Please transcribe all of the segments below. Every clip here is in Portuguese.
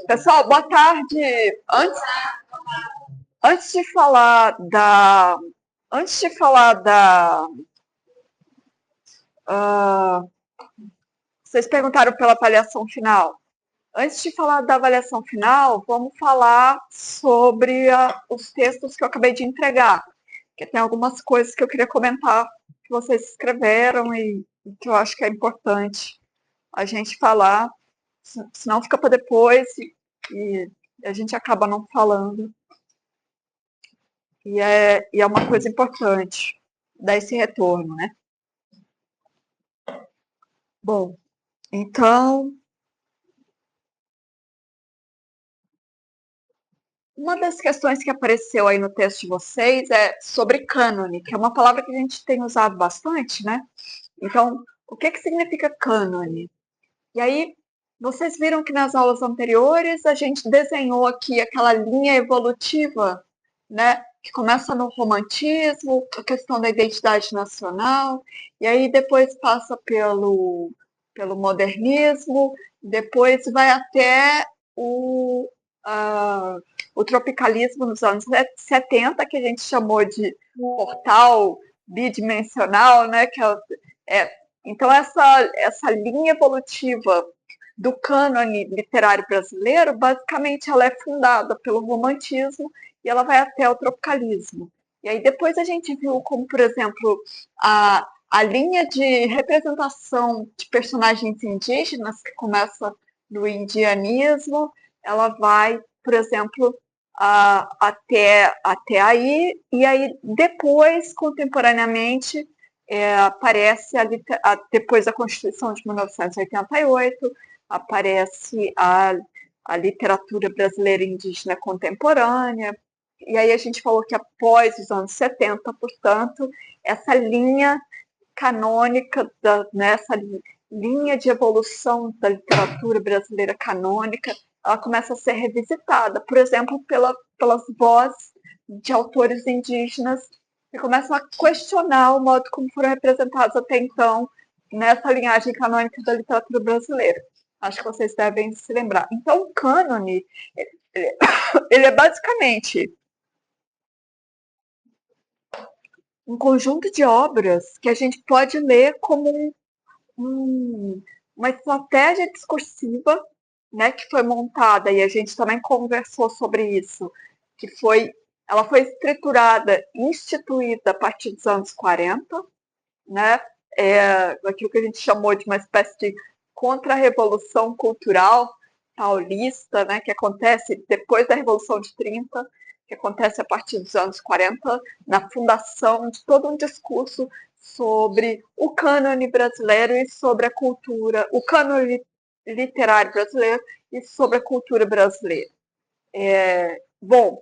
Pessoal, boa tarde. Antes de falar da, antes de falar da, uh, vocês perguntaram pela avaliação final. Antes de falar da avaliação final, vamos falar sobre os textos que eu acabei de entregar, porque tem algumas coisas que eu queria comentar que vocês escreveram e que eu acho que é importante a gente falar, senão fica para depois e a gente acaba não falando. E é uma coisa importante dar esse retorno, né? Bom, então, uma das questões que apareceu aí no texto de vocês é sobre cânone, que é uma palavra que a gente tem usado bastante, né? Então, o que significa cânone? E aí, vocês viram que nas aulas anteriores a gente desenhou aqui aquela linha evolutiva, né? Que começa no romantismo, a questão da identidade nacional, e aí depois passa pelo modernismo, depois vai até o tropicalismo nos anos 70, que a gente chamou de portal bidimensional, né? Então, essa linha evolutiva do cânone literário brasileiro, basicamente, ela é fundada pelo romantismo e ela vai até o tropicalismo. E aí depois a gente viu como, por exemplo, a linha de representação de personagens indígenas, que começa no indianismo, ela vai, por exemplo, até aí, e aí depois, contemporaneamente, aparece, depois da Constituição de 1988, aparece a literatura brasileira indígena contemporânea, e aí a gente falou que após os anos 70, portanto, essa linha canônica, nessa linha de evolução da literatura brasileira canônica, ela começa a ser revisitada, por exemplo, pelas vozes de autores indígenas que começam a questionar o modo como foram representados até então nessa linhagem canônica da literatura brasileira. Acho que vocês devem se lembrar. Então, o cânone, ele é basicamente um conjunto de obras que a gente pode ler como uma estratégia discursiva, né, que foi montada, e a gente também conversou sobre isso, ela foi estruturada, instituída a partir dos anos 40, né, aquilo que a gente chamou de uma espécie de contra-revolução cultural paulista, né, que acontece depois da Revolução de 30, que acontece a partir dos anos 40, na fundação de todo um discurso sobre o cânone brasileiro e sobre a cultura, o cânone literário brasileiro e sobre a cultura brasileira. Bom,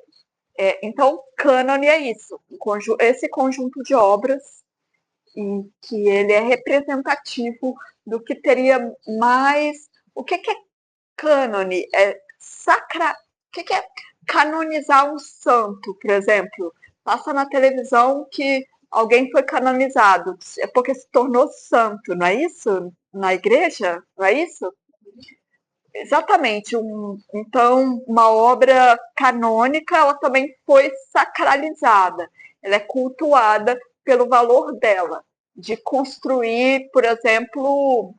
então, cânone é isso, esse conjunto de obras em que ele é representativo do que teria mais. O que é cânone? O que é canonizar um santo, por exemplo? Passa na televisão que alguém foi canonizado, é porque se tornou santo, não é isso? Na igreja, não é isso? Exatamente. Então, uma obra canônica, ela também foi sacralizada. Ela é cultuada pelo valor dela, de construir, por exemplo,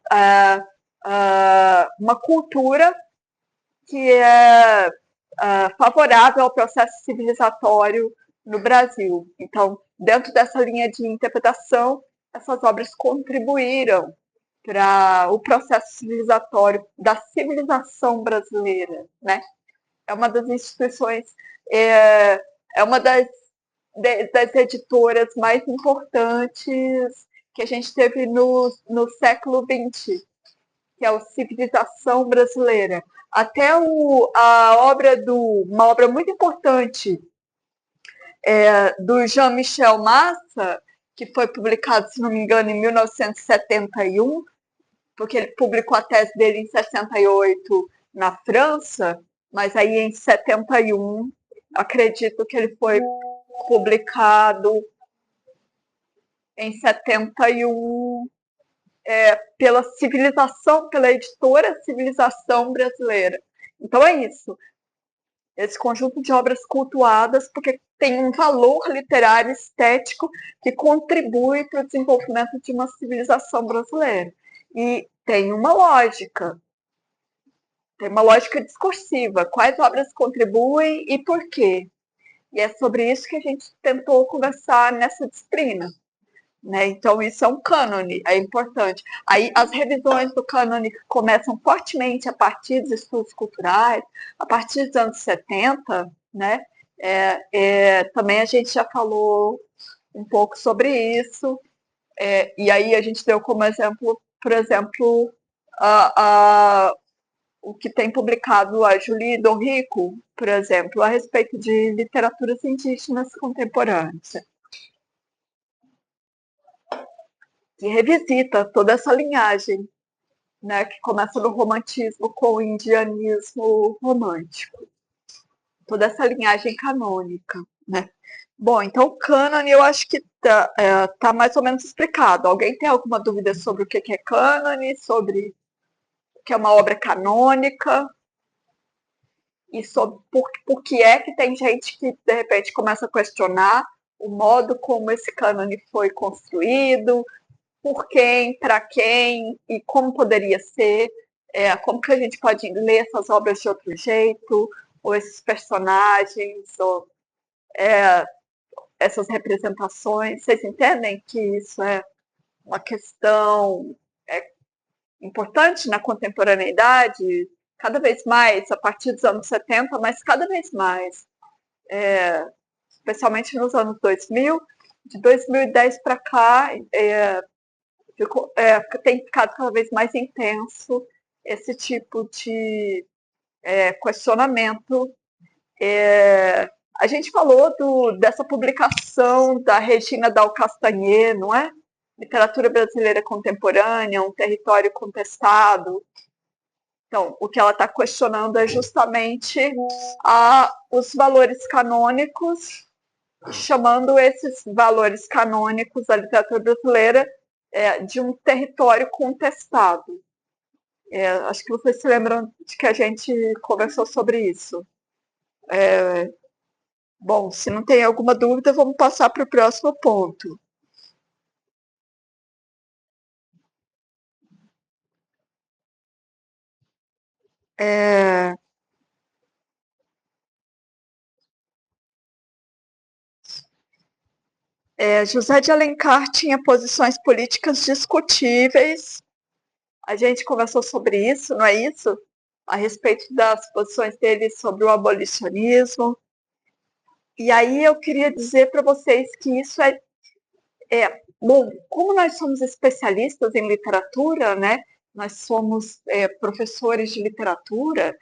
uma cultura que é favorável ao processo civilizatório no Brasil. Então, dentro dessa linha de interpretação, essas obras contribuíram para o processo civilizatório da civilização brasileira, né? É uma das instituições, é uma das editoras mais importantes que a gente teve no século XX, que é o Civilização Brasileira. Até uma obra muito importante do Jean-Michel Massa, que foi publicado, se não me engano, em 1971, porque ele publicou a tese dele em 68 na França, mas aí em 71, acredito que ele foi publicado em 71 pela civilização, pela editora Civilização Brasileira. Então é isso. Esse conjunto de obras cultuadas, porque tem um valor literário estético que contribui para o desenvolvimento de uma civilização brasileira. E tem uma lógica discursiva. Quais obras contribuem e por quê? E é sobre isso que a gente tentou conversar nessa disciplina. Né? Então, isso é um cânone, é importante. Aí, as revisões do cânone começam fortemente a partir dos estudos culturais, a partir dos anos 70, né? Também a gente já falou um pouco sobre isso, e aí a gente deu como exemplo, por exemplo, o que tem publicado a Julie Dorrico, por exemplo, a respeito de literaturas indígenas contemporâneas, que revisita toda essa linhagem, né, que começa no romantismo com o indianismo romântico, toda essa linhagem canônica, né? Bom, então o cânone eu acho que tá mais ou menos explicado. Alguém tem alguma dúvida sobre o que é cânone, sobre o que é uma obra canônica e sobre por que é que tem gente que de repente começa a questionar o modo como esse cânone foi construído, por quem, para quem e como poderia ser, como que a gente pode ler essas obras de outro jeito, ou esses personagens, ou essas representações. Vocês entendem que isso é uma questão importante na contemporaneidade, cada vez mais, a partir dos anos 70, mas cada vez mais, especialmente nos anos 2000, de 2010 para cá, tem ficado cada vez mais intenso esse tipo de questionamento. A gente falou dessa publicação da Regina Dal Castanher, não é? Literatura Brasileira Contemporânea, um território contestado. Então, o que ela está questionando é justamente os valores canônicos, chamando esses valores canônicos da literatura brasileira de um território contestado. Acho que vocês se lembram de que a gente conversou sobre isso. Bom, se não tem alguma dúvida, vamos passar para o próximo ponto. José de Alencar tinha posições políticas discutíveis. A gente conversou sobre isso, não é isso? A respeito das posições dele sobre o abolicionismo. E aí eu queria dizer para vocês que isso bom, como nós somos especialistas em literatura, né? Nós somos professores de literatura,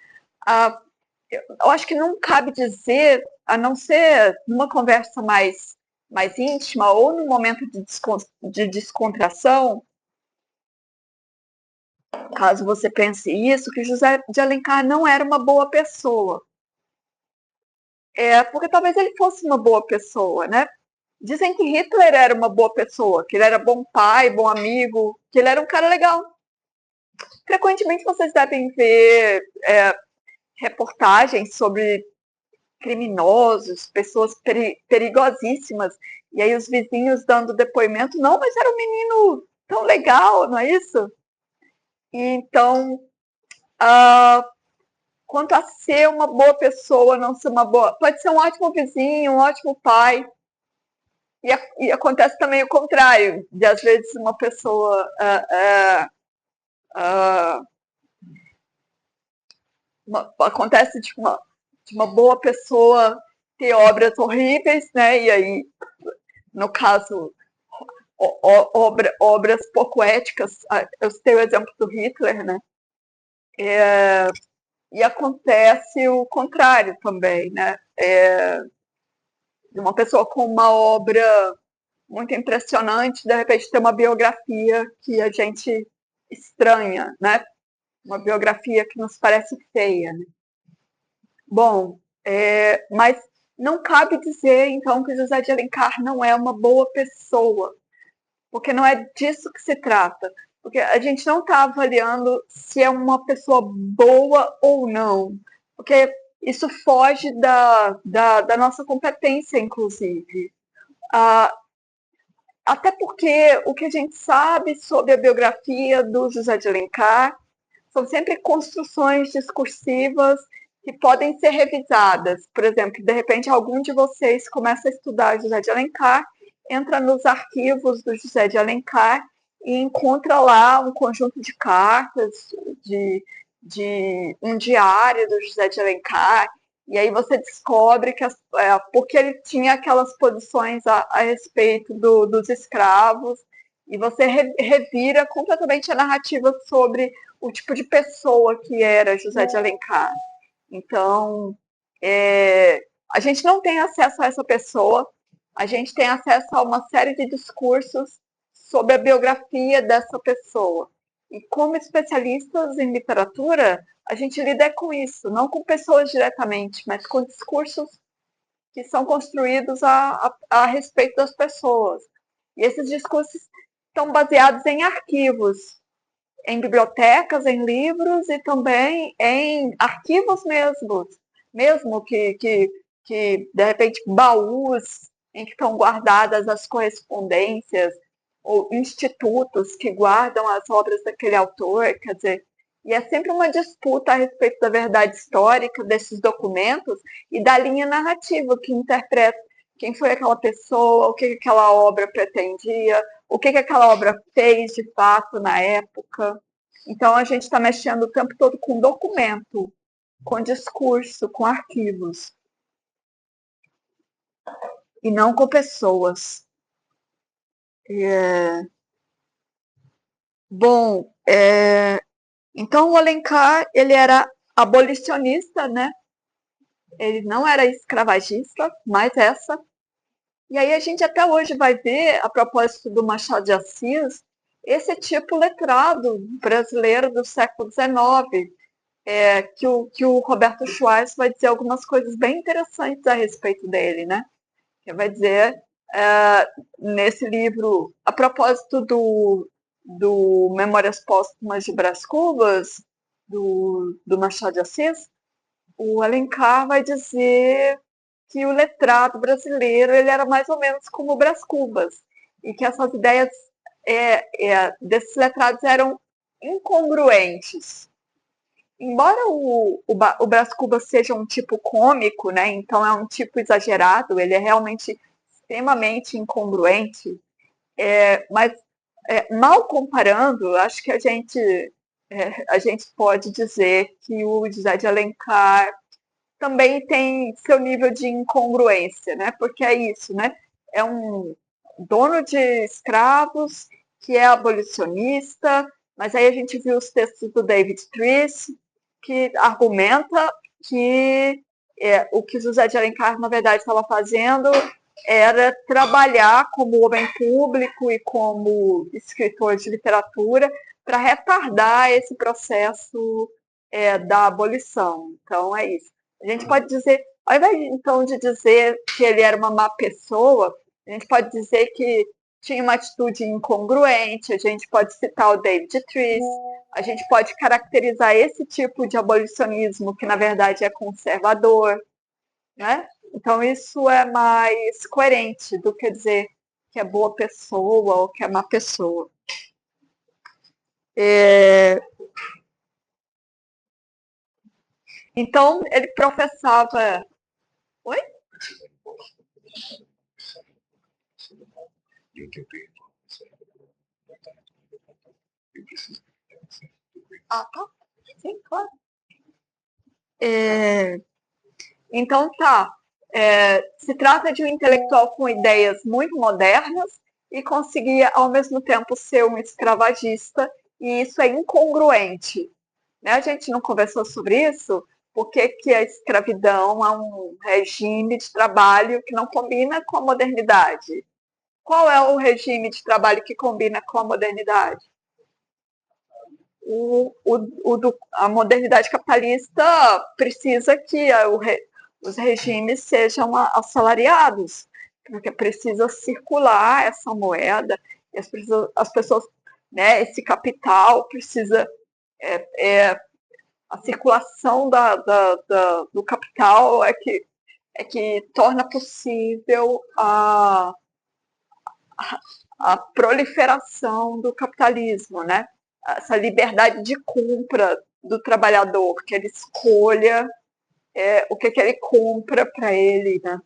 eu acho que não cabe dizer, a não ser numa conversa mais íntima ou num momento de descontração, caso você pense isso, que José de Alencar não era uma boa pessoa. Porque talvez ele fosse uma boa pessoa, né? Dizem que Hitler era uma boa pessoa, que ele era bom pai, bom amigo, que ele era um cara legal. Frequentemente vocês devem ver reportagens sobre criminosos, pessoas perigosíssimas, e aí os vizinhos dando depoimento, não, mas era um menino tão legal, não é isso? E então, quanto a ser uma boa pessoa, não ser uma boa, pode ser um ótimo vizinho, um ótimo pai, e acontece também o contrário, de às vezes uma pessoa acontece de uma boa pessoa ter obras horríveis, né? E aí, no caso, obras pouco éticas, eu citei o exemplo do Hitler, né? E acontece o contrário também, né? De uma pessoa com uma obra muito impressionante, de repente ter uma biografia que a gente estranha, né? Uma biografia que nos parece feia, né? Bom, mas não cabe dizer, então, que José de Alencar não é uma boa pessoa, porque não é disso que se trata. Porque a gente não está avaliando se é uma pessoa boa ou não, porque isso foge da nossa competência, inclusive. Ah, até porque o que a gente sabe sobre a biografia do José de Alencar são sempre construções discursivas que podem ser revisadas. Por exemplo, de repente, algum de vocês começa a estudar José de Alencar, entra nos arquivos do José de Alencar e encontra lá um conjunto de cartas, de um diário do José de Alencar, e aí você descobre que porque ele tinha aquelas posições a respeito dos escravos, e você revira completamente a narrativa sobre o tipo de pessoa que era José de Alencar. Então, a gente não tem acesso a essa pessoa, a gente tem acesso a uma série de discursos sobre a biografia dessa pessoa. E como especialistas em literatura, a gente lida com isso, não com pessoas diretamente, mas com discursos que são construídos a respeito das pessoas. E esses discursos estão baseados em arquivos, em bibliotecas, em livros e também em arquivos mesmo que de repente baús em que estão guardadas as correspondências ou institutos que guardam as obras daquele autor, quer dizer, e é sempre uma disputa a respeito da verdade histórica desses documentos e da linha narrativa que interpreta quem foi aquela pessoa, o que aquela obra pretendia, o que aquela obra fez de fato na época. Então, a gente está mexendo o tempo todo com documento, com discurso, com arquivos, e não com pessoas. Bom, então o Alencar, ele era abolicionista, né? Ele não era escravagista, mais essa. E aí a gente até hoje vai ver, a propósito do Machado de Assis, esse tipo letrado brasileiro do século XIX, que o Roberto Schwartz vai dizer algumas coisas bem interessantes a respeito dele, né? Que vai dizer nesse livro, a propósito do Memórias Póstumas de Brás Cubas, do Machado de Assis, o Alencar vai dizer que o letrado brasileiro ele era mais ou menos como o Brás Cubas, e que essas ideias desses letrados eram incongruentes. Embora o Brás Cubas seja um tipo cômico, né, então é um tipo exagerado, ele é realmente extremamente incongruente, mas mal comparando, acho que a gente pode dizer que o José de Alencar também tem seu nível de incongruência, né? Porque é isso, né? É um dono de escravos que é abolicionista, mas aí a gente viu os textos do David Trice, que argumenta que o que José de Alencar, na verdade, estava fazendo era trabalhar como homem público e como escritor de literatura para retardar esse processo da abolição. Então, é isso. A gente pode dizer, ao invés então de dizer que ele era uma má pessoa, a gente pode dizer que tinha uma atitude incongruente, a gente pode citar o David Trice, a gente pode caracterizar esse tipo de abolicionismo que, na verdade, é conservador, né? Então, isso é mais coerente do que dizer que é boa pessoa ou que é má pessoa. Então, ele professava... Oi? Ah, tá. Sim, claro. Então, tá. Se trata de um intelectual com ideias muito modernas e conseguia, ao mesmo tempo, ser um escravagista, e isso é incongruente. Né? A gente não conversou sobre isso, porque que a escravidão é um regime de trabalho que não combina com a modernidade. Qual é o regime de trabalho que combina com a modernidade? A modernidade capitalista precisa que os regimes sejam assalariados, porque precisa circular essa moeda, as pessoas né? Esse capital precisa a circulação do capital é que torna possível a proliferação do capitalismo, né? Essa liberdade de compra do trabalhador, que ele escolha o que ele compra para ele, né?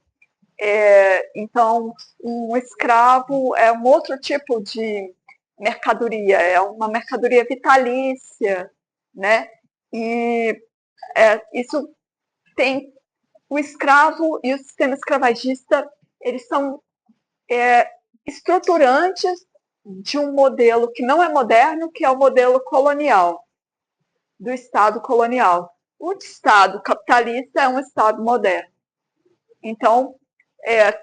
Então, um escravo é um outro tipo de mercadoria, é uma mercadoria vitalícia, né? E isso tem o escravo e o sistema escravagista, eles são estruturantes de um modelo que não é moderno, que é o modelo colonial, do Estado colonial. O Estado capitalista é um Estado moderno. Então,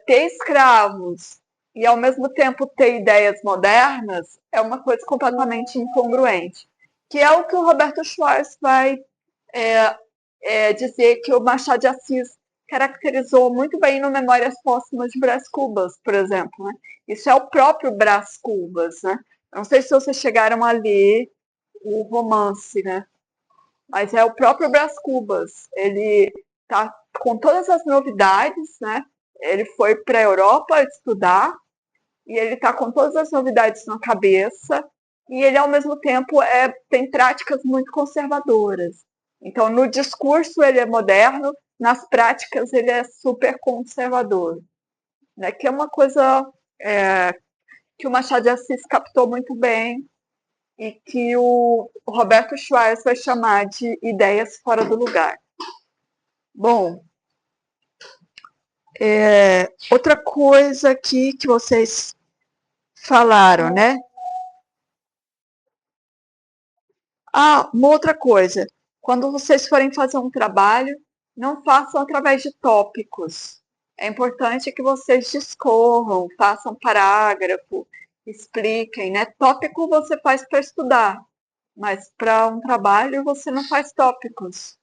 ter escravos e, ao mesmo tempo, ter ideias modernas é uma coisa completamente incongruente, que é o que o Roberto Schwarz vai dizer que o Machado de Assis caracterizou muito bem no Memórias Póstumas de Brás Cubas, por exemplo. Né? Isso é o próprio Brás Cubas. Né? Não sei se vocês chegaram a ler o romance, né? Mas é o próprio Brás Cubas. Ele está com todas as novidades, né? Ele foi para a Europa estudar e ele está com todas as novidades na cabeça e ele, ao mesmo tempo, tem práticas muito conservadoras. Então, no discurso ele é moderno, nas práticas ele é super conservador, né? Que é uma coisa que o Machado de Assis captou muito bem e que o Roberto Schwarz vai chamar de ideias fora do lugar. Bom, outra coisa aqui que vocês falaram, né? Uma outra coisa. Quando vocês forem fazer um trabalho, não façam através de tópicos. É importante que vocês discorram, façam parágrafo, expliquem, né? Tópico você faz para estudar, mas para um trabalho você não faz tópicos.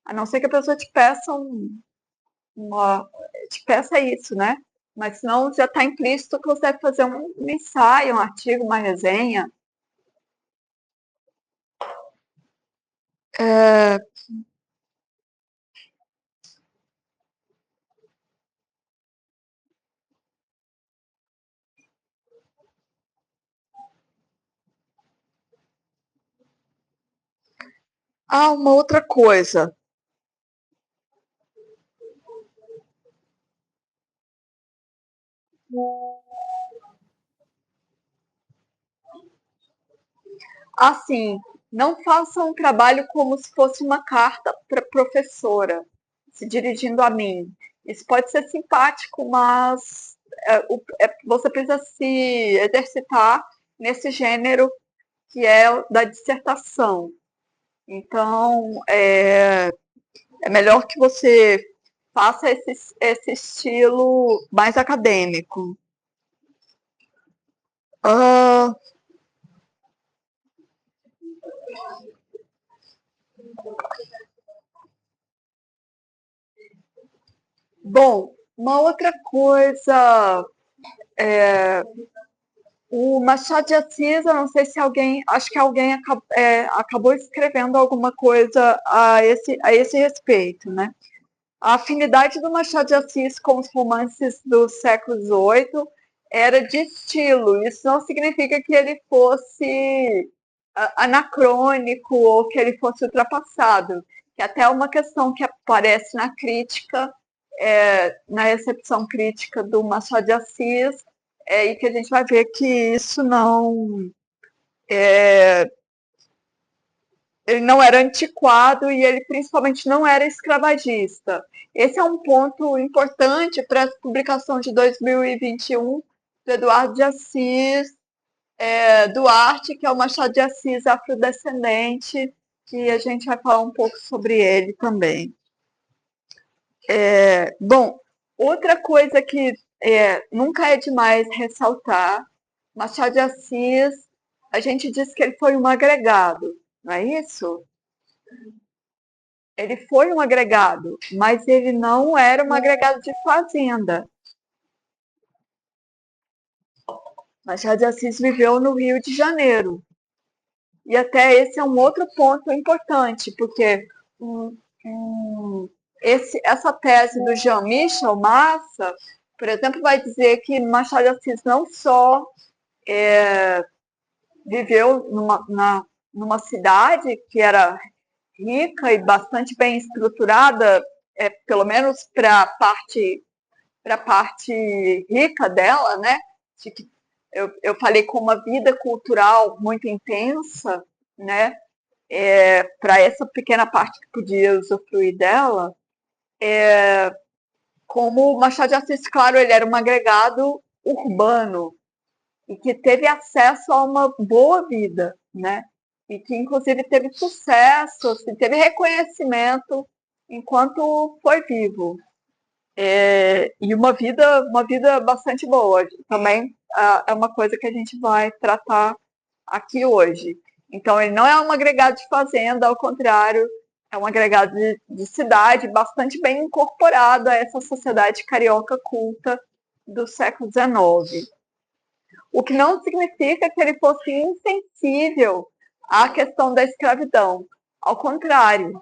A não ser que a pessoa te peça isso, né? Mas senão já está implícito que você deve fazer um ensaio, um artigo, uma resenha. Uma outra coisa. Assim, não faça um trabalho como se fosse uma carta para professora, se dirigindo a mim. Isso pode ser simpático, mas você precisa se exercitar nesse gênero que é o da dissertação. Então, é melhor que você faça esse estilo mais acadêmico. Ah, bom, uma outra coisa, o Machado de Assis, eu não sei se alguém, acho que alguém acabou escrevendo alguma coisa a esse respeito, né? A afinidade do Machado de Assis com os romances do século XVIII era de estilo. Isso não significa que ele fosse anacrônico ou que ele fosse ultrapassado. Que até uma questão que aparece na crítica, na recepção crítica do Machado de Assis, e que a gente vai ver que isso não ele não era antiquado e ele principalmente não era escravagista. Esse é um ponto importante para a publicação de 2021 do Eduardo de Assis Duarte, que é o Machado de Assis afrodescendente, que a gente vai falar um pouco sobre ele também. Bom, outra coisa que nunca é demais ressaltar, Machado de Assis, a gente diz que ele foi um agregado, não é isso? Ele foi um agregado, mas ele não era um agregado de fazenda. Machado de Assis viveu no Rio de Janeiro. E até esse é um outro ponto importante, porque hum, essa tese do Jean-Michel Massa, por exemplo, vai dizer que Machado de Assis não só viveu numa cidade que era rica e bastante bem estruturada, pelo menos para a parte rica dela, né? De que eu falei com uma vida cultural muito intensa, né? Para essa pequena parte que podia usufruir dela, como Machado de Assis, claro, ele era um agregado urbano e que teve acesso a uma boa vida, né? E que inclusive teve sucesso, assim, teve reconhecimento enquanto foi vivo. E uma vida bastante boa. Também é uma coisa que a gente vai tratar aqui hoje. Então, ele não é um agregado de fazenda, ao contrário, é um agregado de cidade bastante bem incorporado a essa sociedade carioca culta do século XIX. O que não significa que ele fosse insensível à questão da escravidão. Ao contrário,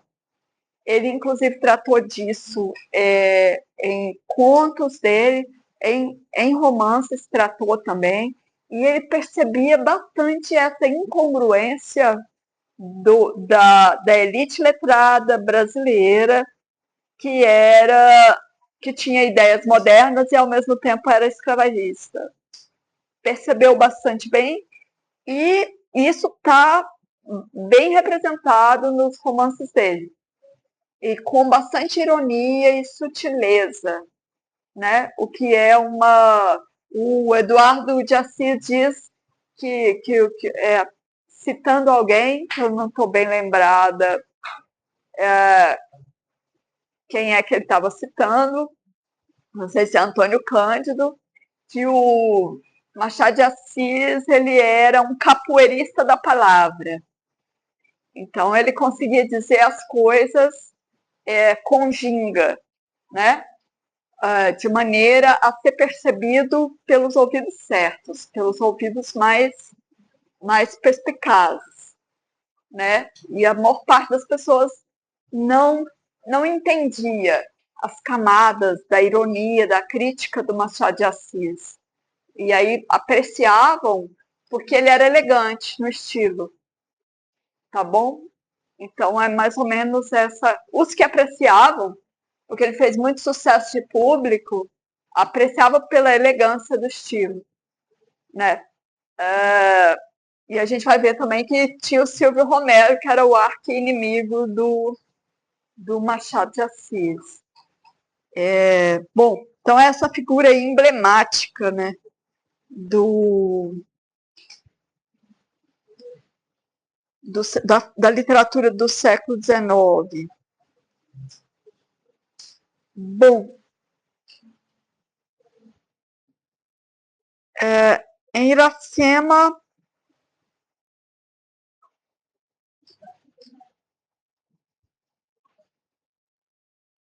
ele inclusive tratou disso em contos dele, em romances tratou também, e ele percebia bastante essa incongruência da elite letrada brasileira, que tinha ideias modernas e ao mesmo tempo era escravagista. Percebeu bastante bem, e isso está bem representado nos romances dele. E com bastante ironia e sutileza, né? O que é uma... O Eduardo de Assis diz que citando alguém, que eu não estou bem lembrada quem é que ele estava citando, não sei se é Antônio Cândido, que o Machado de Assis ele era um capoeirista da palavra. Então ele conseguia dizer as coisas com ginga, né? De maneira a ser percebido pelos ouvidos certos, pelos ouvidos mais perspicazes, né? E a maior parte das pessoas não entendia as camadas da ironia, da crítica do Machado de Assis. E aí apreciavam porque ele era elegante no estilo, tá bom? Então é mais ou menos essa... Os que apreciavam, porque ele fez muito sucesso de público, apreciava pela elegância do estilo, né? E a gente vai ver também que tinha o Silvio Romero, que era o arqui-inimigo do Machado de Assis. Bom, então essa figura aí emblemática, né, da literatura do século XIX. Bom, em Iracema,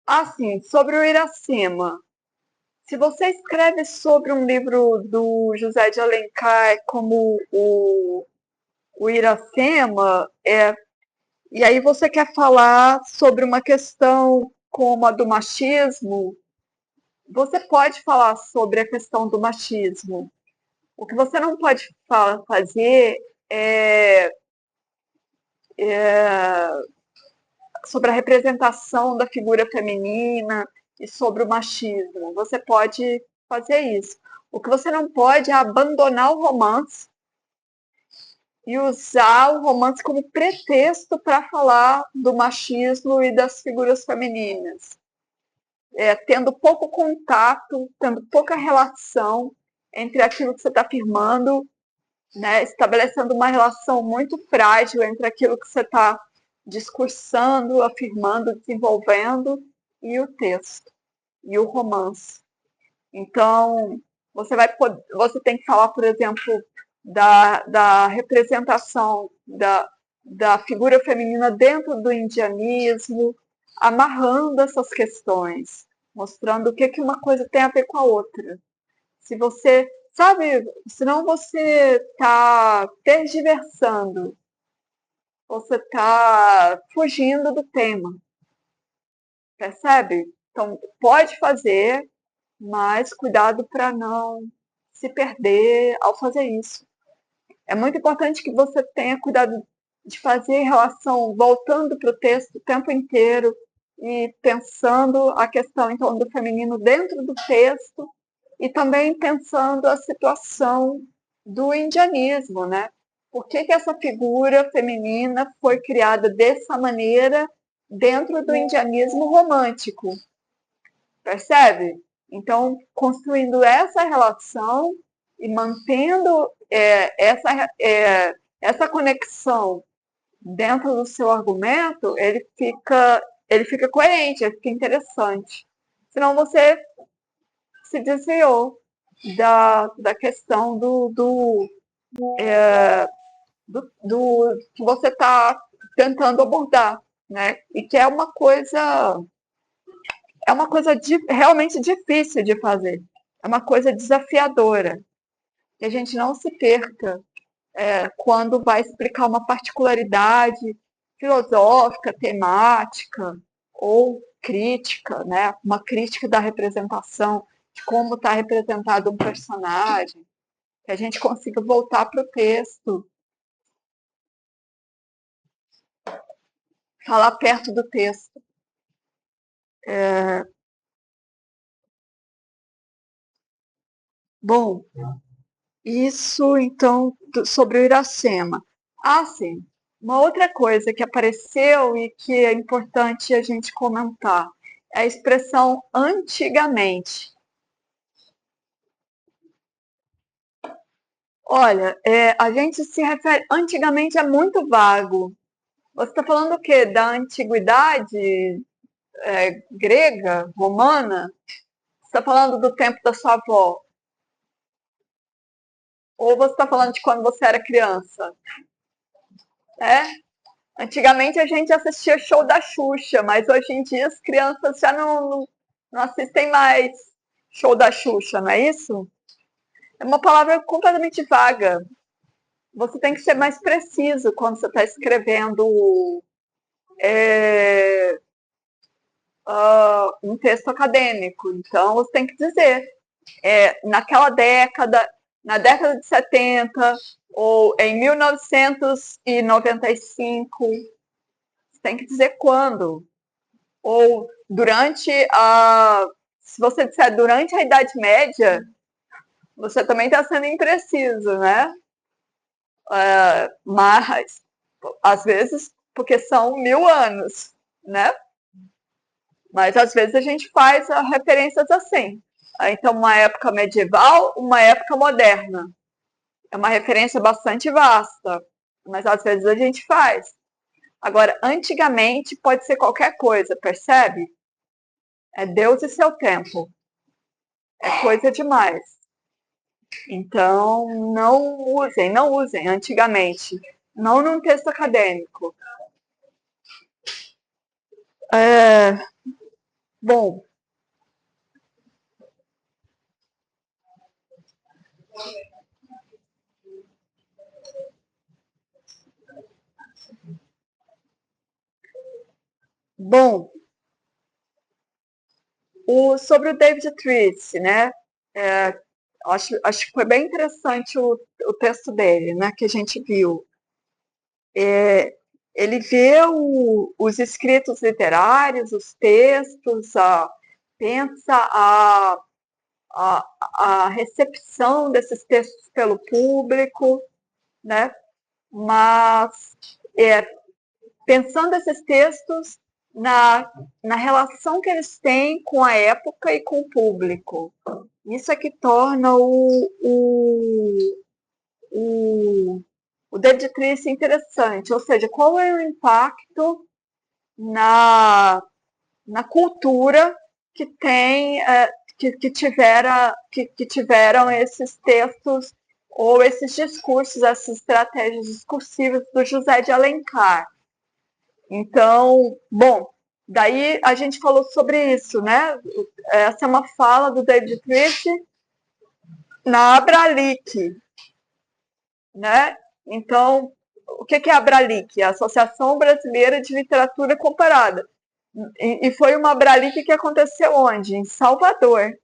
assim, sobre o Iracema, se você escreve sobre um livro do José de Alencar como o Iracema, e aí você quer falar sobre uma questão como a do machismo, você pode falar sobre a questão do machismo. O que você não pode fazer é sobre a representação da figura feminina e sobre o machismo. Você pode fazer isso. O que você não pode é abandonar o romance e usar o romance como pretexto para falar do machismo e das figuras femininas. Tendo pouco contato, tendo pouca relação entre aquilo que você está afirmando, né, estabelecendo uma relação muito frágil entre aquilo que você está discursando, afirmando, desenvolvendo e o texto, e o romance. Então, você tem que falar, por exemplo, da representação da figura feminina dentro do indianismo, amarrando essas questões, mostrando o que uma coisa tem a ver com a outra. Se você, sabe, senão você está tergiversando você está fugindo do tema, percebe? Então, pode fazer, mas cuidado para não se perder ao fazer isso. É muito importante que você tenha cuidado de fazer relação, voltando para o texto o tempo inteiro e pensando a questão em torno do feminino dentro do texto e também pensando a situação do indianismo, né? Por que essa figura feminina foi criada dessa maneira dentro do indianismo romântico? Percebe? Então, construindo essa relação e mantendo essa conexão dentro do seu argumento, ele fica coerente, ele fica interessante. Senão você se desviou da questão do que você está tentando abordar, né? E que é uma coisa realmente difícil de fazer, é uma coisa desafiadora, que a gente não se perca quando vai explicar uma particularidade filosófica, temática ou crítica, né? Uma crítica da representação, de como está representado um personagem, que a gente consiga voltar para o texto, falar perto do texto. Bom, isso então sobre o Iracema. Ah, sim. Uma outra coisa que apareceu e que é importante a gente comentar é a expressão antigamente. Olha, a gente se refere. Antigamente é muito vago. Você está falando o quê? Da antiguidade grega, romana? Você está falando do tempo da sua avó? Ou você está falando de quando você era criança? É? Antigamente a gente assistia show da Xuxa, mas hoje em dia as crianças já não assistem mais show da Xuxa, não é isso? É uma palavra completamente vaga. Você tem que ser mais preciso quando você está escrevendo um texto acadêmico. Então, você tem que dizer, naquela década, na década de 70 ou em 1995, você tem que dizer quando. Ou durante a. Se você disser durante a Idade Média, você também está sendo impreciso, né? Mas, às vezes, porque são 1000 anos, né? Mas às vezes a gente faz referências assim. Então, uma época medieval, uma época moderna. É uma referência bastante vasta, mas às vezes a gente faz. Agora, antigamente pode ser qualquer coisa, percebe? É Deus e seu tempo. É coisa demais. Então, não usem antigamente. Não num texto acadêmico. É, bom, bom, sobre o David Trice, né? É, acho que foi bem interessante o texto dele, né? Que a gente viu. Ele vê os escritos literários, os textos, pensa a recepção desses textos pelo público, né? Mas pensando esses textos na relação que eles têm com a época e com o público. Isso é que torna o, o David Trice interessante, ou seja, qual é o impacto na cultura que tem que tiveram esses textos ou esses discursos, essas estratégias discursivas do José de Alencar. Então, bom, daí a gente falou sobre isso, né? Essa é uma fala do David Trice na Abralic, né? Então, o que é a Abralic? A Associação Brasileira de Literatura Comparada. E foi uma Abralic que aconteceu onde? Em Salvador.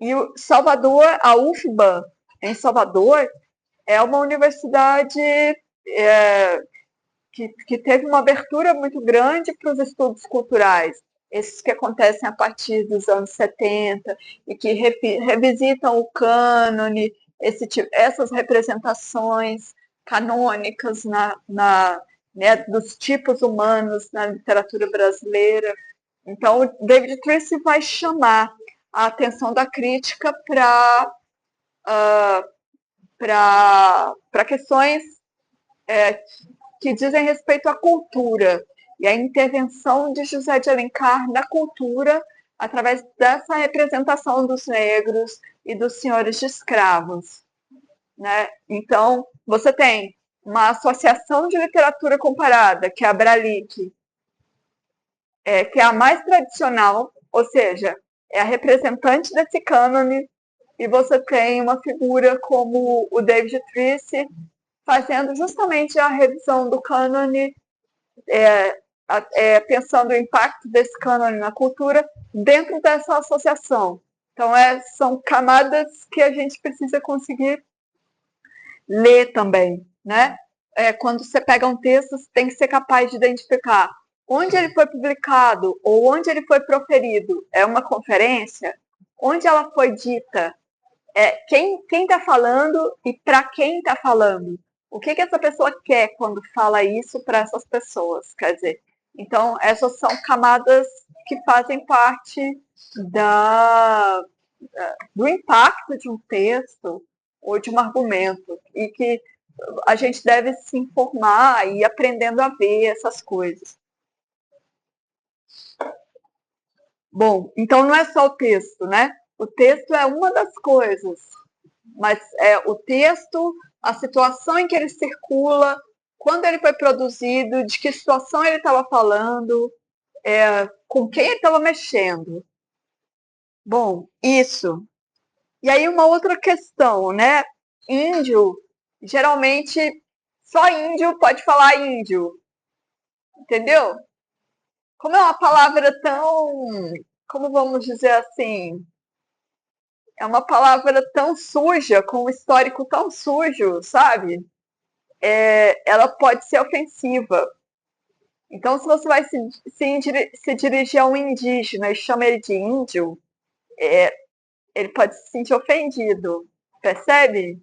E Salvador, a UFBA, em Salvador, é uma universidade que teve uma abertura muito grande para os estudos culturais, esses que acontecem a partir dos anos 70 e que revisitam o cânone, essas representações canônicas né, dos tipos humanos na literatura brasileira. Então, o David Tracy vai chamar a atenção da crítica para questões que dizem respeito à cultura e à intervenção de José de Alencar na cultura através dessa representação dos negros e dos senhores de escravos. Né? Então, você tem uma associação de literatura comparada, que é a Abralic, que é a mais tradicional, ou seja, é a representante desse cânone, e você tem uma figura como o David Tracy fazendo justamente a revisão do cânone, pensando o impacto desse cânone na cultura dentro dessa associação. Então, são camadas que a gente precisa conseguir ler também, né? Quando você pega um texto, você tem que ser capaz de identificar onde ele foi publicado ou onde ele foi proferido. É uma conferência? Onde ela foi dita? Quem está falando e para quem está falando? O que essa pessoa quer quando fala isso para essas pessoas? Quer dizer, então, essas são camadas que fazem parte do impacto de um texto ou de um argumento e que a gente deve se informar e ir aprendendo a ver essas coisas. Bom, então não é só o texto, né? O texto é uma das coisas, mas o texto, a situação em que ele circula, quando ele foi produzido, de que situação ele estava falando, com quem ele estava mexendo. Bom, isso. E aí uma outra questão, né? Índio, geralmente, só índio pode falar índio, entendeu? Como é uma palavra tão, como vamos dizer assim, é uma palavra tão suja, com um histórico tão sujo, sabe? Ela pode ser ofensiva. Então, se você vai se dirigir a um indígena e chama ele de índio, ele pode se sentir ofendido, percebe?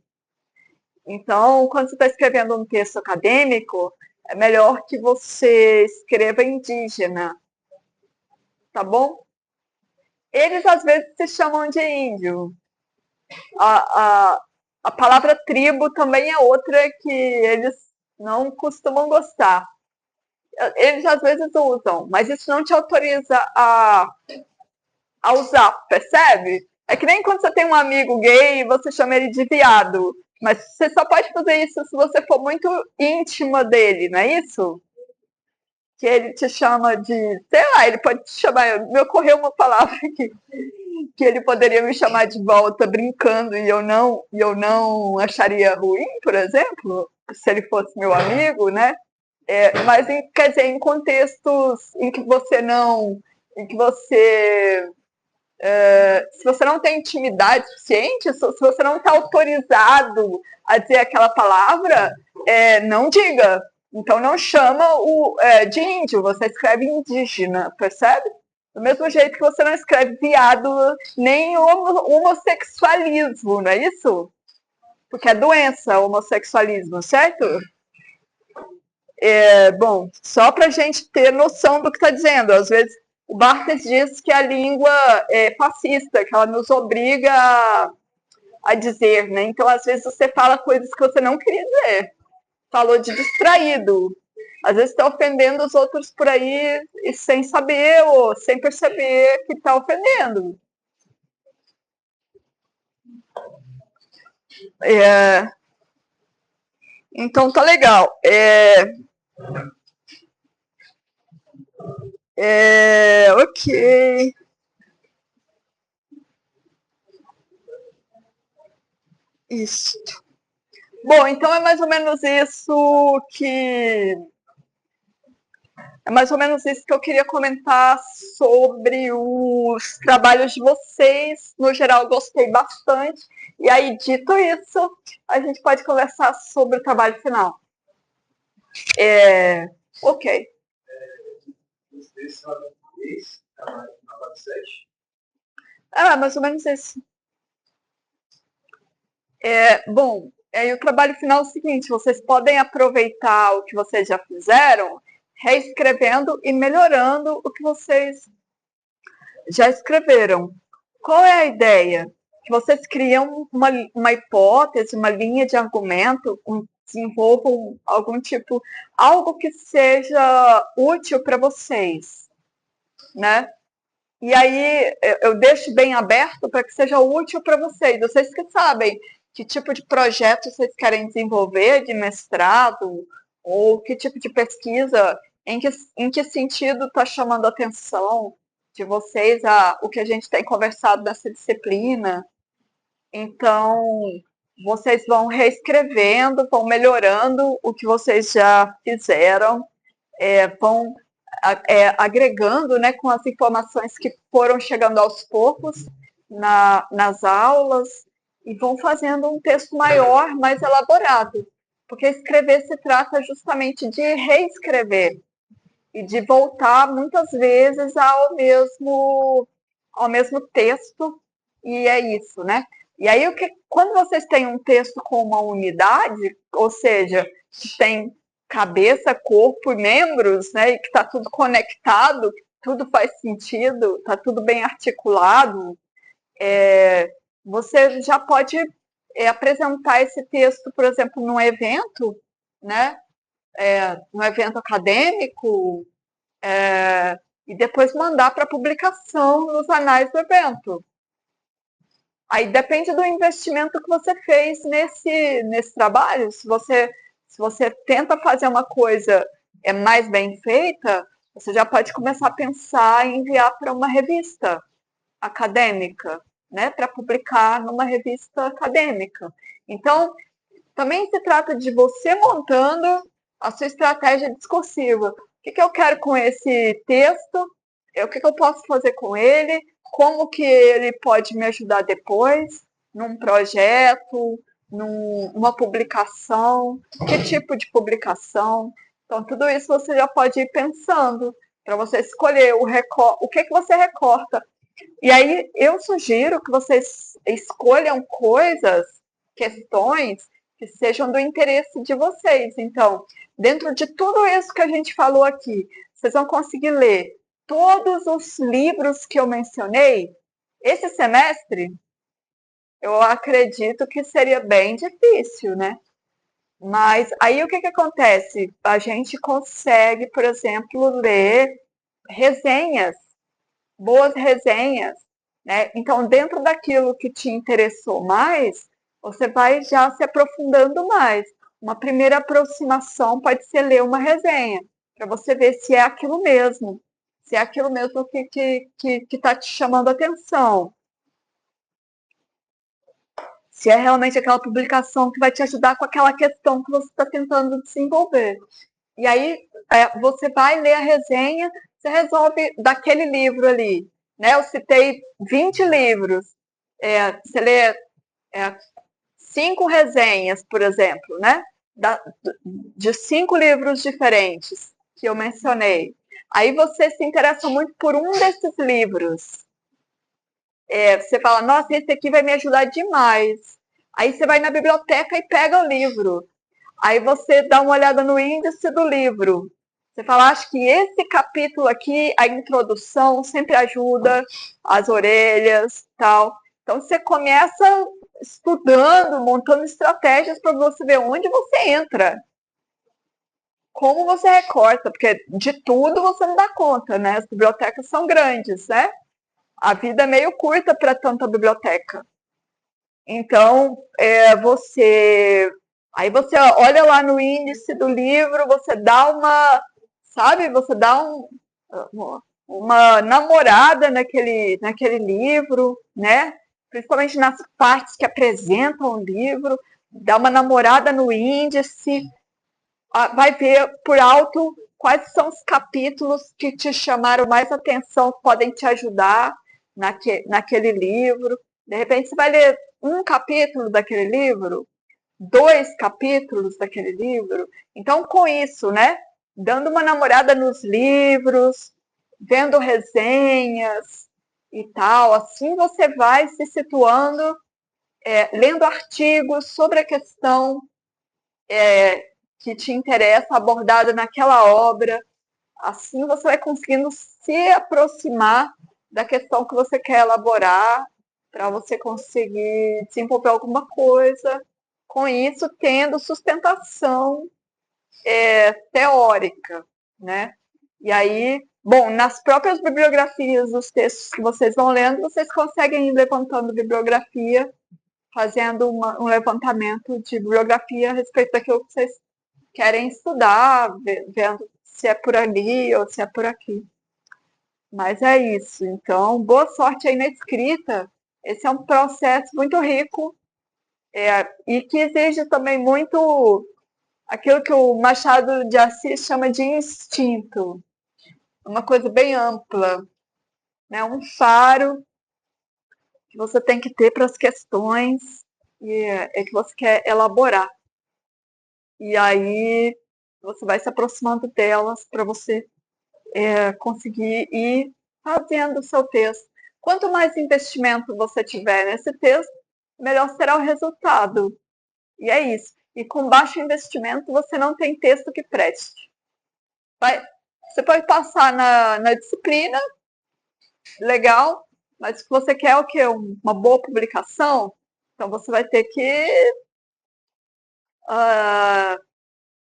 Então, quando você está escrevendo um texto acadêmico, é melhor que você escreva indígena, tá bom? Eles, às vezes, se chamam de índio. A palavra tribo também é outra que eles não costumam gostar. Eles, às vezes, usam, mas isso não te autoriza a usar, percebe? É que nem quando você tem um amigo gay e você chama ele de viado. Mas você só pode fazer isso se você for muito íntima dele, não é isso? Que ele te chama de, sei lá, ele pode te chamar, me ocorreu uma palavra que ele poderia me chamar de volta brincando e eu não acharia ruim, por exemplo, se ele fosse meu amigo, né? Mas quer dizer, em contextos em que você não, em que você se você não tem intimidade suficiente, se você não está autorizado a dizer aquela palavra, não diga. Então não chama de índio, você escreve indígena, percebe? Do mesmo jeito que você não escreve viado nem homossexualismo, não é isso? Porque é doença o homossexualismo, certo? Bom, só para a gente ter noção do que está dizendo. Às vezes o Barthes diz que a língua é fascista, que ela nos obriga a dizer, né? Então, às vezes, você fala coisas que você não queria dizer. Falou de distraído. Às vezes está ofendendo os outros por aí e sem saber ou sem perceber que está ofendendo. Então, tá legal. Ok. Isso. Bom, então é mais ou menos isso que eu queria comentar sobre os trabalhos de vocês. No geral, gostei bastante. E aí, dito isso, a gente pode conversar sobre o trabalho final. Ok. Mais ou menos isso. Bom, o trabalho final é o seguinte: vocês podem aproveitar o que vocês já fizeram, reescrevendo e melhorando o que vocês já escreveram. Qual é a ideia? Que vocês criam uma hipótese, uma linha de argumento, desenvolvam algum tipo, algo que seja útil para vocês, né? E aí eu deixo bem aberto para que seja útil para vocês. Vocês que sabem que tipo de projeto vocês querem desenvolver, de mestrado, ou que tipo de pesquisa, em que sentido está chamando a atenção de vocês o que a gente tem conversado nessa disciplina. Então, vocês vão reescrevendo, vão melhorando o que vocês já fizeram, vão agregando, né, com as informações que foram chegando aos poucos nas aulas, e vão fazendo um texto maior, mais elaborado. Porque escrever se trata justamente de reescrever e de voltar muitas vezes ao mesmo texto, e é isso, né? E aí, quando vocês têm um texto com uma unidade, ou seja, que tem cabeça, corpo e membros, né, e que está tudo conectado, tudo faz sentido, está tudo bem articulado, você já pode apresentar esse texto, por exemplo, num evento, né, num evento acadêmico, e depois mandar para publicação nos anais do evento. Aí depende do investimento que você fez nesse trabalho. Se você tenta fazer uma coisa mais bem feita, você já pode começar a pensar em enviar para uma revista acadêmica, né, para publicar numa revista acadêmica. Então, também se trata de você montando a sua estratégia discursiva. O que eu quero com esse texto? O que eu posso fazer com ele? Como que ele pode me ajudar depois? Num projeto, numa publicação? Que tipo de publicação? Então, tudo isso você já pode ir pensando para você escolher o que você recorta. E aí, eu sugiro que vocês escolham questões que sejam do interesse de vocês. Então, dentro de tudo isso que a gente falou aqui, vocês vão conseguir ler todos os livros que eu mencionei esse semestre? Eu acredito que seria bem difícil, né? Mas aí o que acontece? A gente consegue, por exemplo, ler resenhas, boas resenhas, né? Então, dentro daquilo que te interessou mais, você vai já se aprofundando mais. Uma primeira aproximação pode ser ler uma resenha, para você ver se é aquilo mesmo, que está te chamando a atenção. Se é realmente aquela publicação que vai te ajudar com aquela questão que você está tentando desenvolver. E aí, você vai ler a resenha, você resolve daquele livro ali, né? Eu citei 20 livros. Você lê 5 resenhas, por exemplo, né? De 5 livros diferentes que eu mencionei. Aí você se interessa muito por um desses livros. Você fala, nossa, esse aqui vai me ajudar demais. Aí você vai na biblioteca e pega o livro. Aí você dá uma olhada no índice do livro. Você fala, acho que esse capítulo aqui, a introdução sempre ajuda, as orelhas, tal. Então você começa estudando, montando estratégias para você ver onde você entra. Como você recorta, porque de tudo você não dá conta, né? As bibliotecas são grandes, né? A vida é meio curta para tanta biblioteca. Então, aí você olha lá no índice do livro, você dá uma namorada naquele livro, né? Principalmente nas partes que apresentam o livro. dá uma namorada no índice, vai ver por alto quais são os capítulos que te chamaram mais atenção, que podem te ajudar naquele livro. De repente, você vai ler um capítulo daquele livro, 2 capítulos daquele livro. Então, com isso, né? Dando uma namorada nos livros, vendo resenhas e tal, assim você vai se situando, lendo artigos sobre a questão que te interessa, abordada naquela obra. Assim você vai conseguindo se aproximar da questão que você quer elaborar, para você conseguir desenvolver alguma coisa, com isso tendo sustentação teórica, né? E aí, bom, nas próprias bibliografias dos textos que vocês vão lendo, vocês conseguem ir levantando bibliografia, fazendo um levantamento de bibliografia a respeito daquilo que vocês querem estudar, vendo se é por ali ou se é por aqui. Mas é isso. Então, boa sorte aí na escrita. Esse é um processo muito rico e que exige também muito aquilo que o Machado de Assis chama de instinto. Uma coisa bem ampla, né? Um faro que você tem que ter para as questões que você quer elaborar. E aí você vai se aproximando delas para você conseguir ir fazendo o seu texto. Quanto mais investimento você tiver nesse texto, melhor será o resultado. E é isso. E com baixo investimento, você não tem texto que preste. Você pode passar na disciplina, legal, mas se você quer o quê? Uma boa publicação, então você vai ter que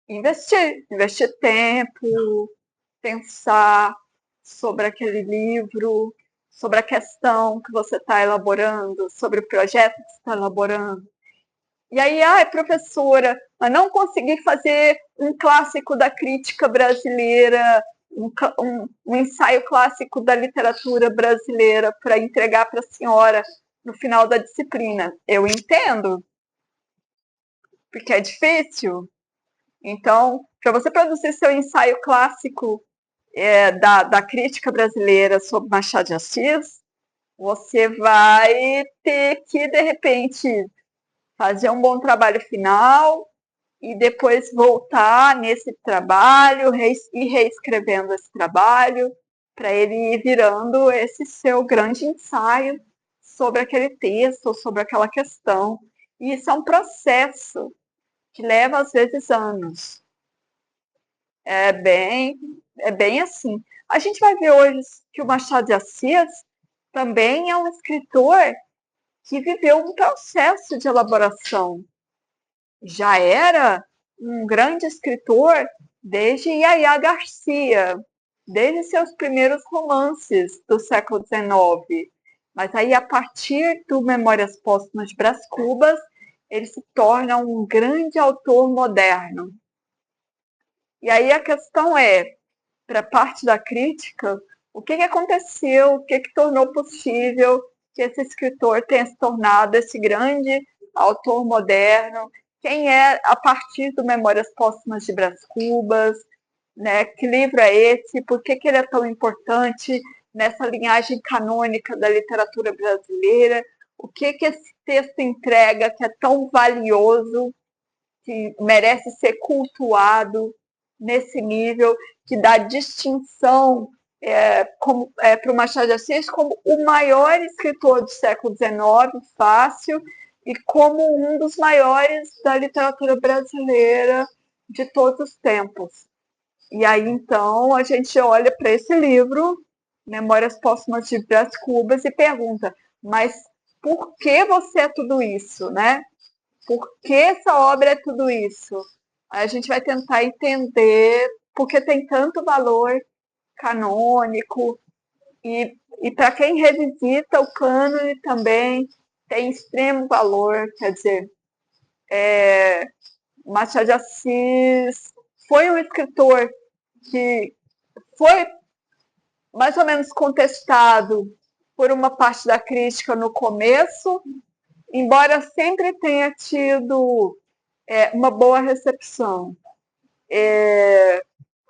investir tempo, pensar sobre aquele livro, sobre a questão que você está elaborando, sobre o projeto que você está elaborando. E aí, professora, mas não consegui fazer um clássico da crítica brasileira, um ensaio clássico da literatura brasileira para entregar para a senhora no final da disciplina. Eu entendo, porque é difícil. Então, para você produzir seu ensaio clássico da crítica brasileira sobre Machado de Assis, você vai ter que, de repente, fazer um bom trabalho final e depois voltar nesse trabalho e reescrevendo esse trabalho para ele ir virando esse seu grande ensaio sobre aquele texto, sobre aquela questão. E isso é um processo que leva, às vezes, anos. É bem assim. A gente vai ver hoje que o Machado de Assis também é um escritor que viveu um processo de elaboração. Já era um grande escritor desde Yaya Garcia, desde seus primeiros romances do século XIX. Mas aí, a partir do Memórias Póstumas de Brás Cubas, ele se torna um grande autor moderno. E aí a questão para a parte da crítica, o que aconteceu, o que tornou possível que esse escritor tenha se tornado esse grande autor moderno, quem é a partir do Memórias Póstumas de Brás Cubas, né? Que livro é esse, por que ele é tão importante nessa linhagem canônica da literatura brasileira, o que esse texto entrega que é tão valioso, que merece ser cultuado nesse nível, que dá distinção para o Machado de Assis como o maior escritor do século XIX, fácil, e como um dos maiores da literatura brasileira de todos os tempos. E aí, então, a gente olha para esse livro, Memórias Póstumas de Brás Cubas, e pergunta, mas por que você é tudo isso, né? Por que essa obra é tudo isso? Aí a gente vai tentar entender porque tem tanto valor canônico e para quem revisita o cânone também tem extremo valor, quer dizer, Machado de Assis foi um escritor que foi mais ou menos contestado por uma parte da crítica no começo, embora sempre tenha tido uma boa recepção.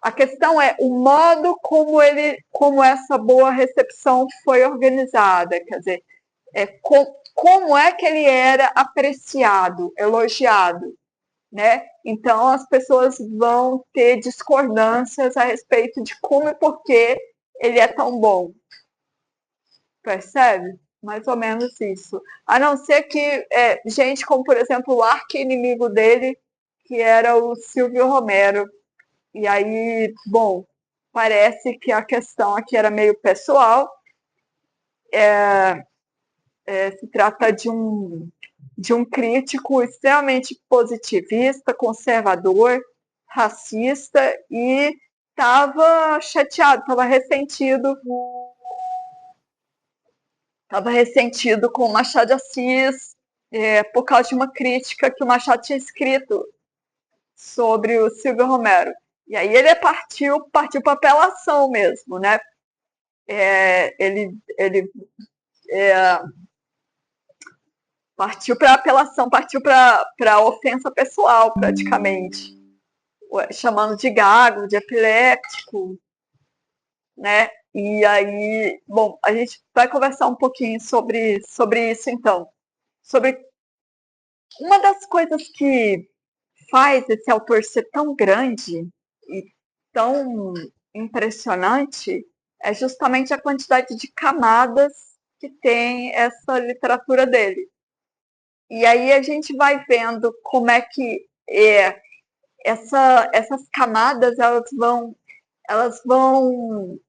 A questão é o modo como essa boa recepção foi organizada, quer dizer, como é que ele era apreciado, elogiado, né? Então as pessoas vão ter discordâncias a respeito de como e por que ele é tão bom, percebe? Mais ou menos isso. A não ser que gente como, por exemplo, o arqui-inimigo dele, que era o Silvio Romero. E aí, bom, parece que a questão aqui era meio pessoal. Se trata de um crítico extremamente positivista, conservador, racista e estava chateado, estava ressentido com o Machado de Assis por causa de uma crítica que o Machado tinha escrito sobre o Silvio Romero. E aí ele partiu para apelação mesmo, né? Ele partiu para apelação, partiu para ofensa pessoal, praticamente, chamando de gago, de epiléptico, né? E aí, bom, a gente vai conversar um pouquinho sobre isso, então. Sobre uma das coisas que faz esse autor ser tão grande e tão impressionante é justamente a quantidade de camadas que tem essa literatura dele. E aí a gente vai vendo como é que essas camadas elas vão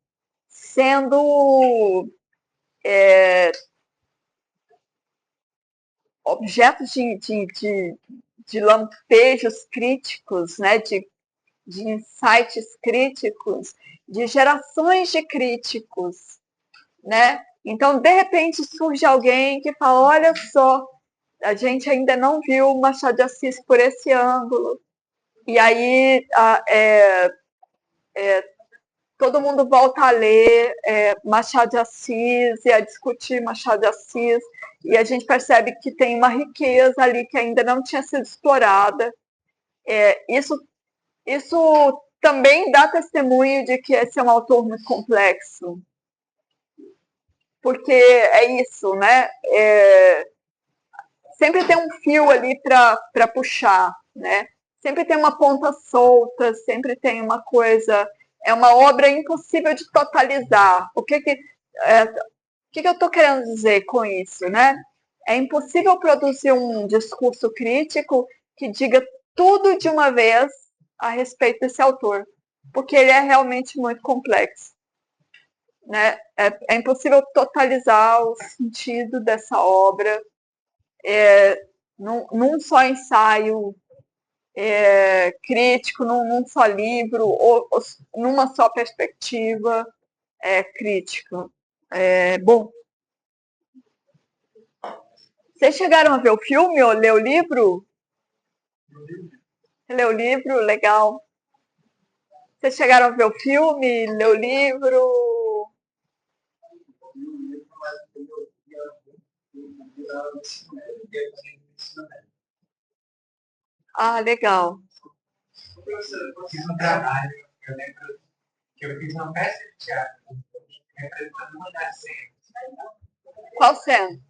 sendo objetos de lampejos críticos, né? De insights críticos, de gerações de críticos, né? Então, de repente, surge alguém que fala, olha só, a gente ainda não viu Machado de Assis por esse ângulo. E aí todo mundo volta a ler Machado de Assis e a discutir Machado de Assis. E a gente percebe que tem uma riqueza ali que ainda não tinha sido explorada. Isso também dá testemunho de que esse é um autor muito complexo. Porque é isso, né? Sempre tem um fio ali para puxar, né? Sempre tem uma ponta solta, sempre tem uma coisa. É uma obra impossível de totalizar. O que eu estou querendo dizer com isso, né? É impossível produzir um discurso crítico que diga tudo de uma vez a respeito desse autor, porque ele é realmente muito complexo. Né? É impossível totalizar o sentido dessa obra num só ensaio crítico, num só livro, ou numa só perspectiva crítica. Bom, vocês chegaram a ver o filme ou ler o livro? Ler o livro, legal. Vocês chegaram a ver o filme, ler o livro? Ah, legal. Eu fiz um trabalho, eu lembro que eu fiz uma peça de teatro, representando uma das cenas. Qual cena?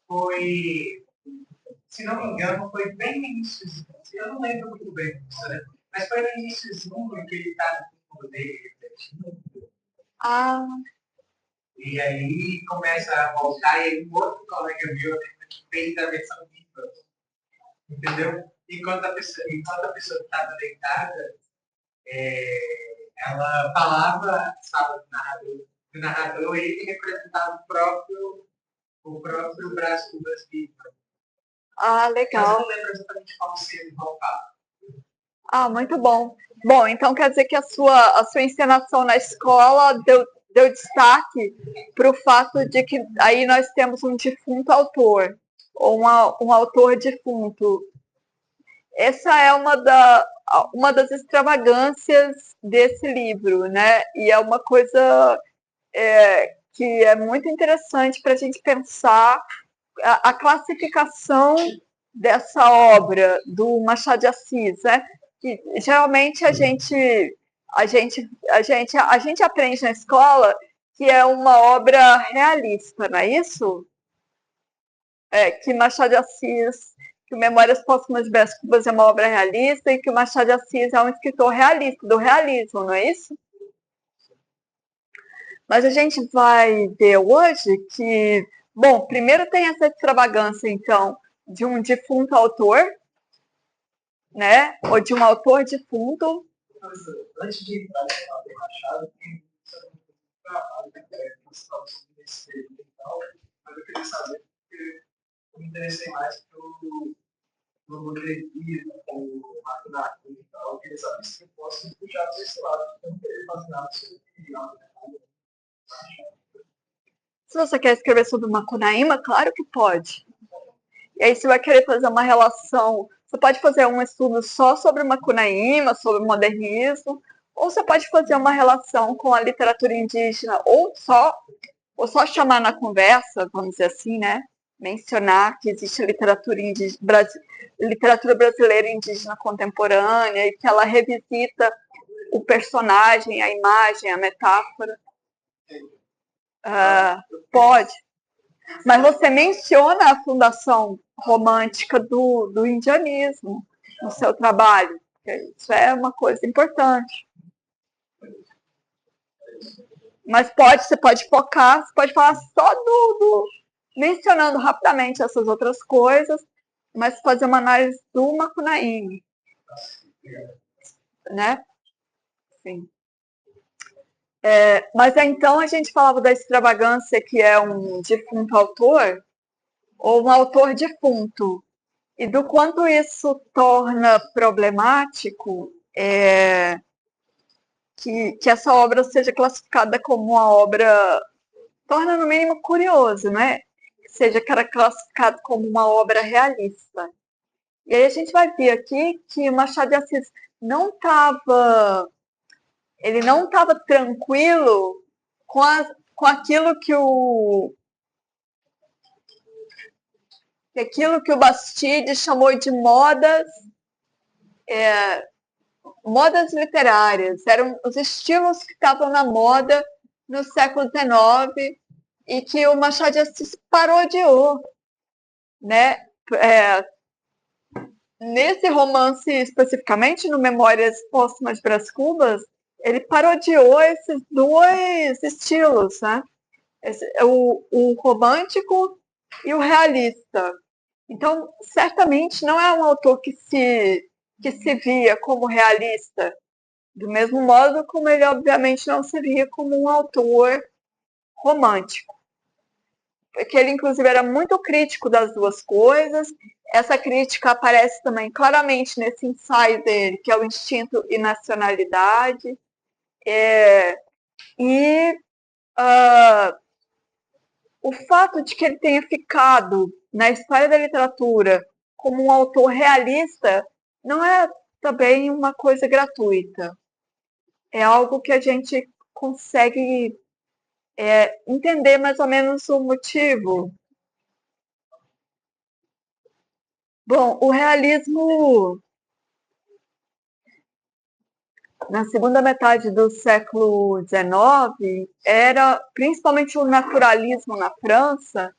Foi, se não me engano, foi bem no início, eu não lembro muito bem disso, né? Mas foi no iníciozinho em que ele estava com o poder, Ah. E aí começa a voltar, e aí um outro colega meu que fez a versão viva, entendeu? Enquanto a pessoa estava deitada, ela falava, estava do narrador, e ele representava o próprio braço do BuzzFeed. Ah, Mas eu legal. não lembro exatamente qual cena voltava. Ah, muito bom. Bom, então quer dizer que a sua encenação na escola deu destaque para o fato de que aí nós temos um defunto autor, ou um autor defunto. Essa é uma das extravagâncias desse livro, né? E é uma coisa que é muito interessante para a gente pensar a classificação dessa obra do Machado de Assis, né? Que geralmente a gente aprende na escola que é uma obra realista, não é isso? Que Machado de Assis, que o Memórias Póstumas de Brás Cubas é uma obra realista e que o Machado de Assis é um escritor realista, do realismo, não é isso? Mas a gente vai ver hoje que, bom, primeiro tem essa extravagância, então, de um defunto autor, né? Ou de um autor defunto. Mas, antes de entrar no Machado, tem um trabalho que é nesse período e tal, mas eu queria saber, porque eu me interessei mais pelo modernismo, pelo maquinário e tal. Eu queria saber se eu posso puxar para esse lado, porque eu não queria fazer nada sobre algo. Se você quer escrever sobre Macunaíma, claro que pode. E aí você vai querer fazer uma relação. Você pode fazer um estudo só sobre Macunaíma, sobre o modernismo, ou você pode fazer uma relação com a literatura indígena, ou só chamar na conversa, vamos dizer assim, né? Mencionar que existe literatura brasileira indígena contemporânea e que ela revisita o personagem, a imagem, a metáfora. Pode. Mas você menciona a fundação romântica do indianismo no seu trabalho. Isso é uma coisa importante. Mas você pode focar, você pode falar só mencionando rapidamente essas outras coisas, mas fazer uma análise do Macunaíma, né? Sim. Mas então a gente falava da extravagância, que é um defunto autor, ou um autor defunto, e do quanto isso torna problemático que essa obra seja classificada como uma obra, torna no mínimo curioso, né? Que seja classificado como uma obra realista. E aí a gente vai ver aqui que Machado de Assis não estava, ele não estava tranquilo com aquilo que o Bastide chamou de modas literárias. Eram os estilos que estavam na moda no século XIX e que o Machado de Assis parodiou, né? Nesse romance especificamente, no Memórias Póstumas de Brás Cubas, ele parodiou esses dois estilos, né? O romântico e o realista. Então, certamente não é um autor que se via como realista, do mesmo modo como ele obviamente não se via como um autor romântico. Porque ele, inclusive, era muito crítico das duas coisas. Essa crítica aparece também claramente nesse ensaio dele, que é o Instinto e Nacionalidade. O fato de que ele tenha ficado na história da literatura como um autor realista não é também uma coisa gratuita. É algo que a gente consegue entender mais ou menos o motivo. Bom, o realismo na segunda metade do século XIX era, principalmente o naturalismo na França,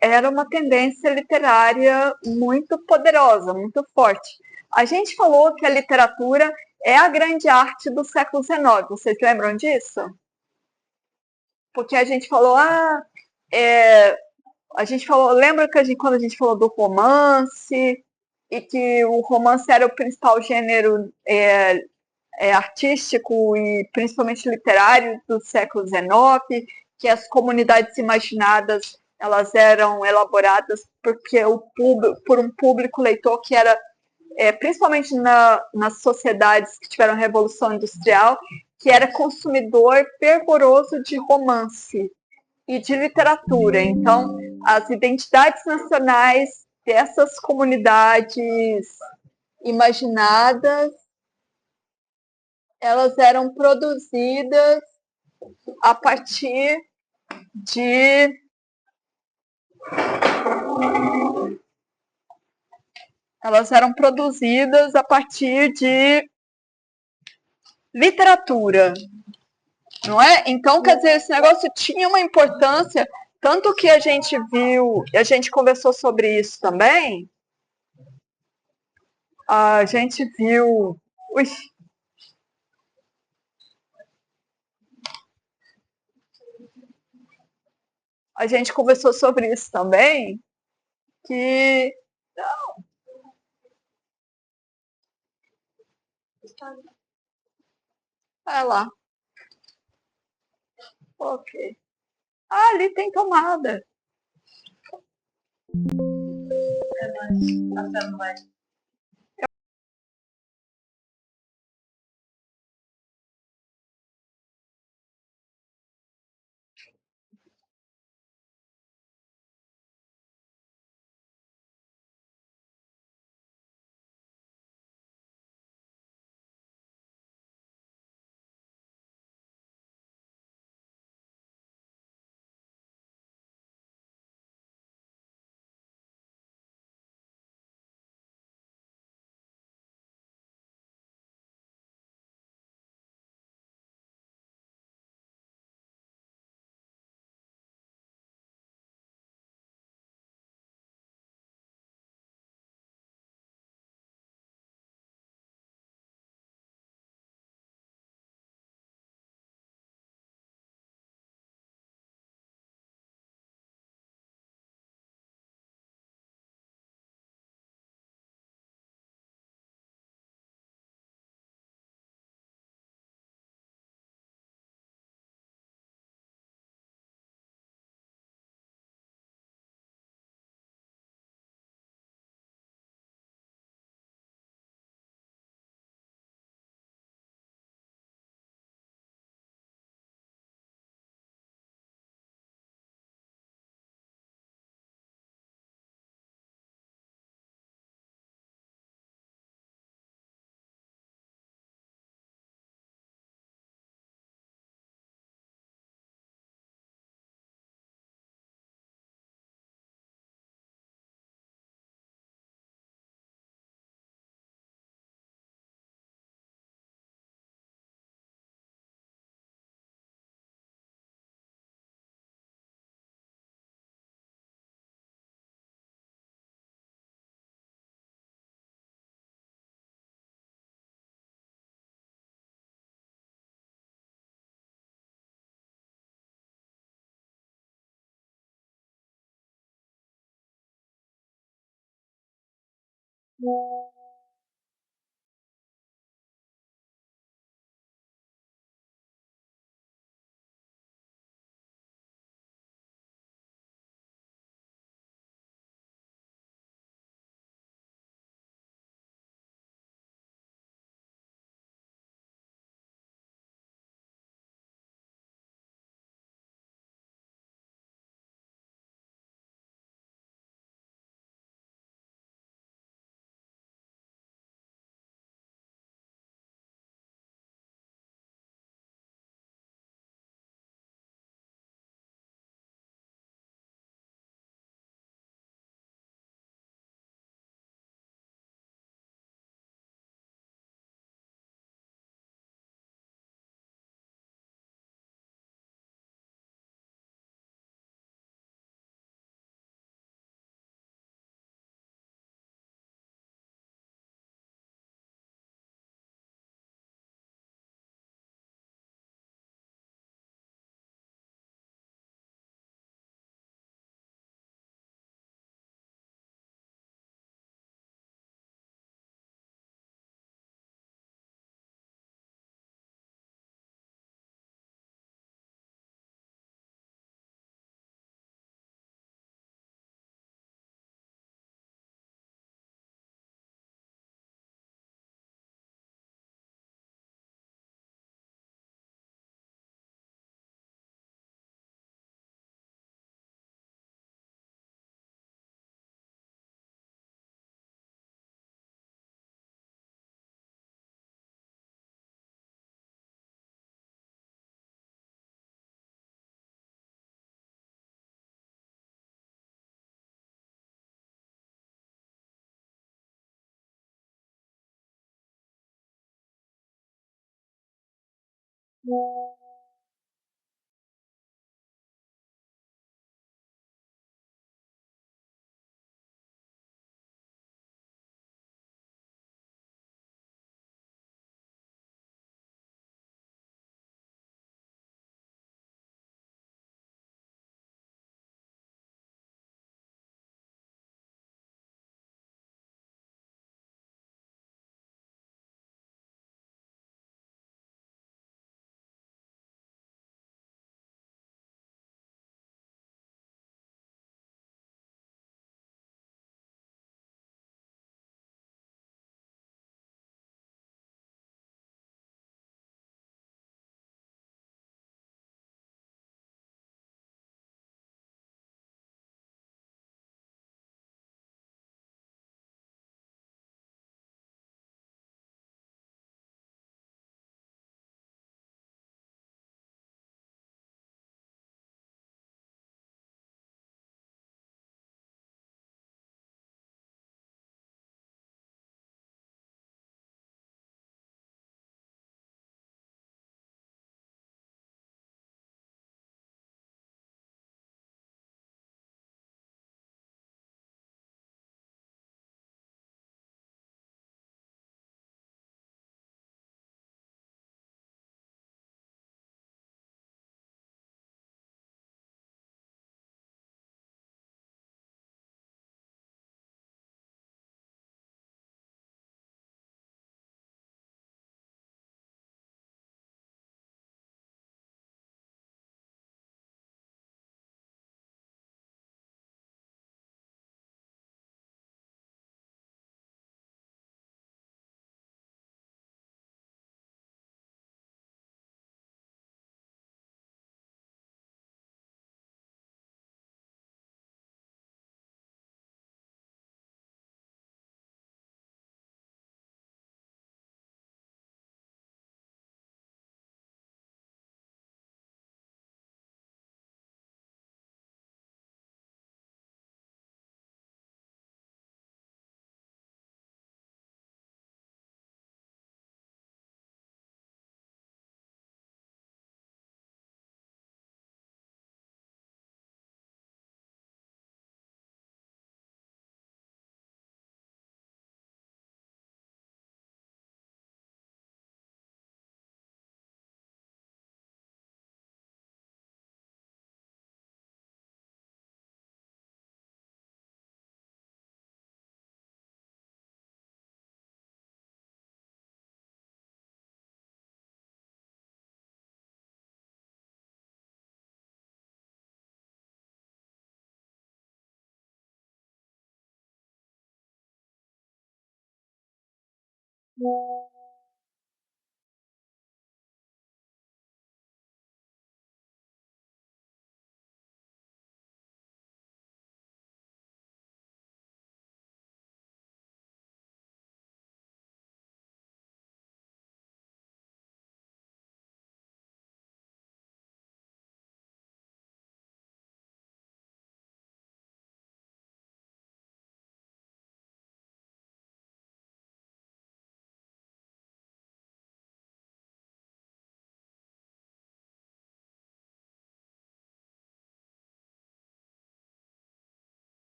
era uma tendência literária muito poderosa, muito forte. A gente falou que a literatura é a grande arte do século XIX. Vocês lembram disso? Porque a gente falou, lembra que quando a gente falou do romance e que o romance era o principal gênero artístico e principalmente literário do século XIX, que as comunidades imaginadas elas eram elaboradas por um público leitor que era, principalmente nas sociedades que tiveram a Revolução Industrial, que era consumidor fervoroso de romance e de literatura. Então, as identidades nacionais dessas comunidades imaginadas elas eram produzidas a partir de Elas eram produzidas a partir de literatura, não é? Então, quer dizer, esse negócio tinha uma importância, tanto que a gente viu, a gente conversou sobre isso também, a gente viu. Ui, a gente conversou sobre isso também, que. É lá, ok. Ah, ali tem tomada. É, mas a fé não vai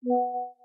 Música